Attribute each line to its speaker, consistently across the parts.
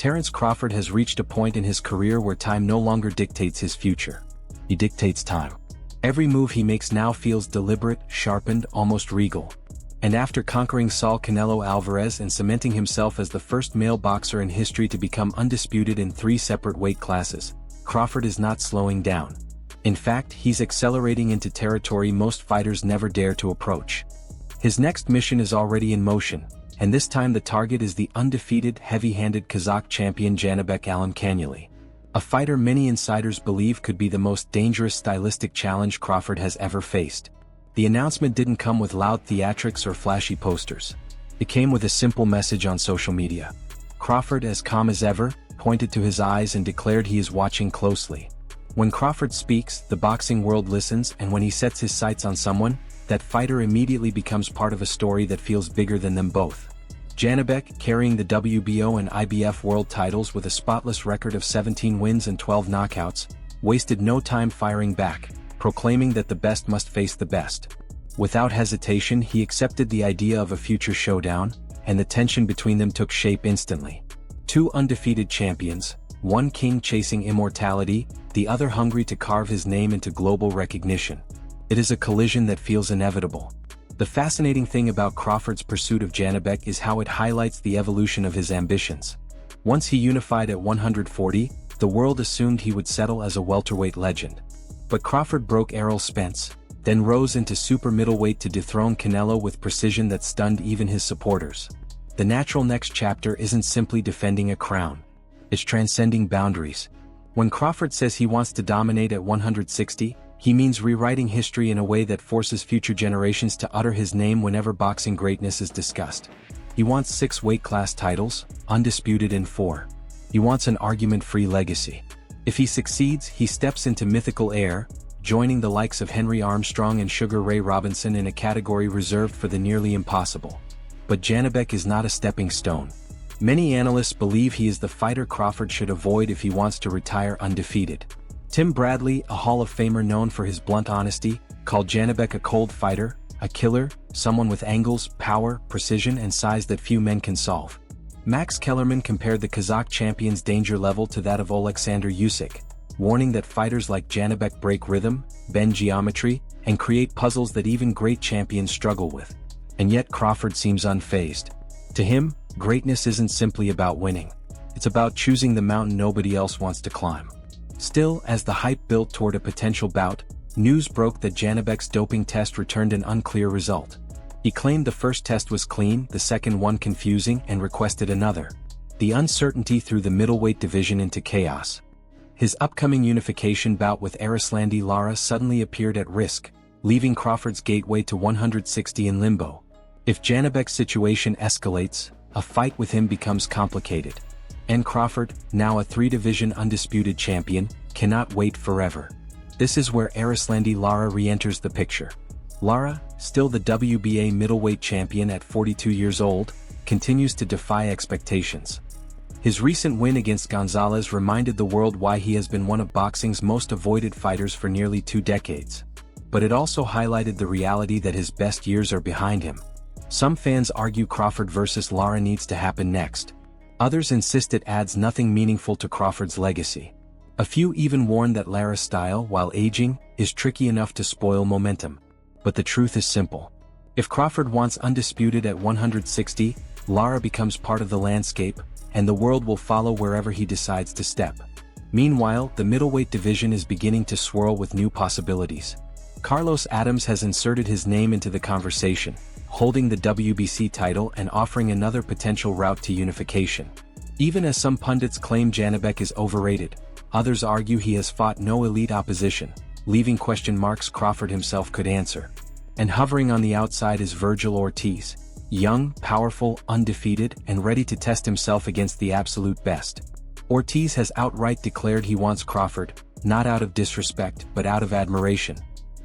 Speaker 1: Terence Crawford has reached a point in his career where time no longer dictates his future. He dictates time. Every move he makes now feels deliberate, sharpened, almost regal. And after conquering Saul Canelo Alvarez and cementing himself as the first male boxer in history to become undisputed in 3 separate weight classes, Crawford is not slowing down. In fact, he's accelerating into territory most fighters never dare to approach. His next mission is already in motion, and this time the target is the undefeated, heavy-handed Kazakh champion Janibek Alimkhanuly, a fighter many insiders believe could be the most dangerous stylistic challenge Crawford has ever faced. The announcement didn't come with loud theatrics or flashy posters. It came with a simple message on social media. Crawford, as calm as ever, pointed to his eyes and declared he is watching closely. When Crawford speaks, the boxing world listens, and when he sets his sights on someone, that fighter immediately becomes part of a story that feels bigger than them both. Janibek, carrying the WBO and IBF world titles with a spotless record of 17 wins and 12 knockouts, wasted no time firing back, proclaiming that the best must face the best. Without hesitation, he accepted the idea of a future showdown, and the tension between them took shape instantly. 2 undefeated champions, one king chasing immortality, the other hungry to carve his name into global recognition. It is a collision that feels inevitable. The fascinating thing about Crawford's pursuit of Janibek is how it highlights the evolution of his ambitions. Once he unified at 140, the world assumed he would settle as a welterweight legend. But Crawford broke Errol Spence, then rose into super middleweight to dethrone Canelo with precision that stunned even his supporters. The natural next chapter isn't simply defending a crown. It's transcending boundaries. When Crawford says he wants to dominate at 160, he means rewriting history in a way that forces future generations to utter his name whenever boxing greatness is discussed. He wants 6 weight class titles, undisputed in 4. He wants an argument-free legacy. If he succeeds, he steps into mythical air, joining the likes of Henry Armstrong and Sugar Ray Robinson in a category reserved for the nearly impossible. But Janibek is not a stepping stone. Many analysts believe he is the fighter Crawford should avoid if he wants to retire undefeated. Tim Bradley, a Hall of Famer known for his blunt honesty, called Janibek a cold fighter, a killer, someone with angles, power, precision and size that few men can solve. Max Kellerman compared the Kazakh champion's danger level to that of Alexander Usyk, warning that fighters like Janibek break rhythm, bend geometry, and create puzzles that even great champions struggle with. And yet Crawford seems unfazed. To him, greatness isn't simply about winning. It's about choosing the mountain nobody else wants to climb. Still, as the hype built toward a potential bout, news broke that Janibek's doping test returned an unclear result. He claimed the first test was clean, the second one confusing, and requested another. The uncertainty threw the middleweight division into chaos. His upcoming unification bout with Erislandy Lara suddenly appeared at risk, leaving Crawford's gateway to 160 in limbo. If Janibek's situation escalates, a fight with him becomes complicated. And Crawford, now a 3-division undisputed champion, cannot wait forever. This is where Erislandy Lara re-enters the picture. Lara, still the WBA middleweight champion at 42 years old, continues to defy expectations. His recent win against Gonzalez reminded the world why he has been one of boxing's most avoided fighters for nearly 2 decades. But it also highlighted the reality that his best years are behind him. Some fans argue Crawford versus Lara needs to happen next. Others insist it adds nothing meaningful to Crawford's legacy. A few even warn that Lara's style, while aging, is tricky enough to spoil momentum. But the truth is simple. If Crawford wants undisputed at 160, Lara becomes part of the landscape, and the world will follow wherever he decides to step. Meanwhile, the middleweight division is beginning to swirl with new possibilities. Carlos Adams has inserted his name into the conversation, holding the WBC title and offering another potential route to unification. Even as some pundits claim Janibek is overrated, others argue he has fought no elite opposition, leaving question marks Crawford himself could answer. And hovering on the outside is Vergil Ortiz, young, powerful, undefeated, and ready to test himself against the absolute best. Ortiz has outright declared he wants Crawford, not out of disrespect but out of admiration.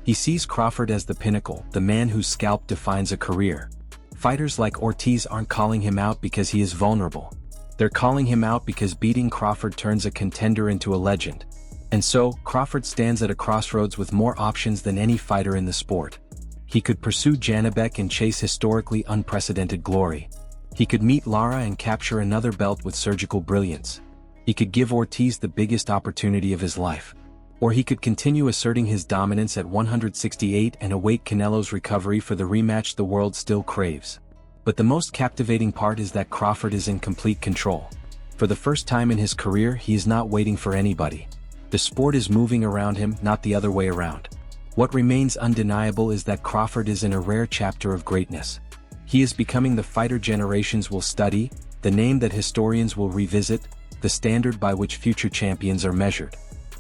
Speaker 1: He sees Crawford as the pinnacle, the man whose scalp defines a career. Fighters like Ortiz aren't calling him out because he is vulnerable. They're calling him out because beating Crawford turns a contender into a legend. And so, Crawford stands at a crossroads with more options than any fighter in the sport. He could pursue Janibek and chase historically unprecedented glory. He could meet Lara and capture another belt with surgical brilliance. He could give Ortiz the biggest opportunity of his life. Or he could continue asserting his dominance at 168 and await Canelo's recovery for the rematch the world still craves. But the most captivating part is that Crawford is in complete control. For the first time in his career, he is not waiting for anybody. The sport is moving around him, not the other way around. What remains undeniable is that Crawford is in a rare chapter of greatness. He is becoming the fighter generations will study, the name that historians will revisit, the standard by which future champions are measured.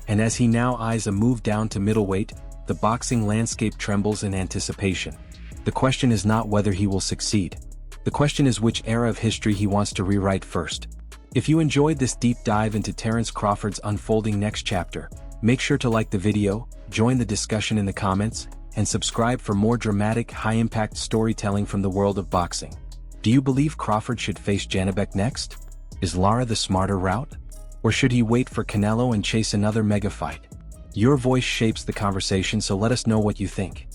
Speaker 1: And as he now eyes a move down to middleweight, the boxing landscape trembles in anticipation. The question is not whether he will succeed. The question is which era of history he wants to rewrite first. If you enjoyed this deep dive into Terence Crawford's unfolding next chapter, make sure to like the video, join the discussion in the comments, and subscribe for more dramatic, high-impact storytelling from the world of boxing. Do you believe Crawford should face Janibek next? Is Lara the smarter route? Or should he wait for Canelo and chase another mega fight? Your voice shapes the conversation, so let us know what you think.